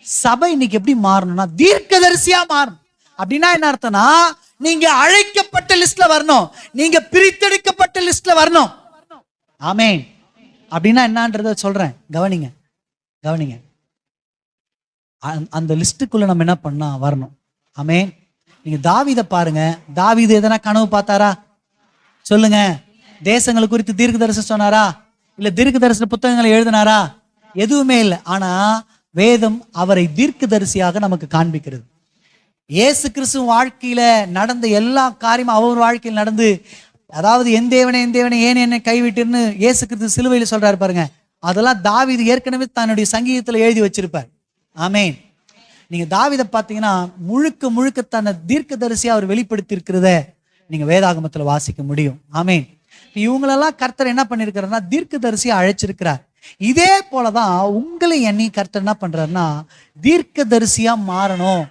சபை இன்னைக்கு எப்படி மாறணும்னா தீர்க்கதரிசியா மாறணும். அப்படின்னா என்ன அர்த்தம்னா, நீங்க அழைக்கப்பட்ட லிஸ்ட்ல வரணும், நீங்க பிரித்தெடுக்கப்பட்ட லிஸ்ட்ல வரணும். ஆமென். அப்படின்னா என்னன்றத சொல்றேன், கவனிங்க கவனிங்க. அந்த லிஸ்டுக்குள்ள நம்ம என்ன பண்ணா வரணும். ஆமென். நீங்க தாவீதை பாருங்க. தாவீது எதனா கனவு பார்த்தாரா? சொல்லுங்க. தேசங்களை குறித்து தீர்க்க தரிசனம் சொன்னாரா? இல்ல தீர்க்க தரிசன புத்தகங்களை எழுதினாரா? எதுவுமே இல்லை. ஆனா வேதம் அவரை தீர்க்கதரிசியாக நமக்கு காண்பிக்கிறது. இயேசு கிறிஸ்து வாழ்க்கையில நடந்த எல்லா காரியமும் அவர் வாழ்க்கையில் நடந்து, அதாவது என் தேவனே ஏன் என்னை கைவிட்டுன்னு இயேசு கிறிஸ்து சிலுவையில் சொல்றாரு பாருங்க. அதெல்லாம் தாவீது ஏற்கனவே தன்னுடைய சங்கீதத்துல எழுதி வச்சிருப்பார். ஆமென். நீங்க தாவீதை பார்த்தீங்கன்னா முழுக்க முழுக்க தன்னை தீர்க்கதரிசியா அவர் வெளிப்படுத்தி இருக்கிறத நீங்க வேதாகமத்துல வாசிக்க முடியும். ஆமென். இவங்களெல்லாம் கர்த்தர் என்ன பண்ணிருக்கிறாருன்னா தீர்க்கதரிசியா அழைச்சிருக்கிறார். இதே போலதான் உங்களை எண்ணி கர்த்தர் என்ன பண்றாருன்னா தீர்க்கதரிசியா மாறணும்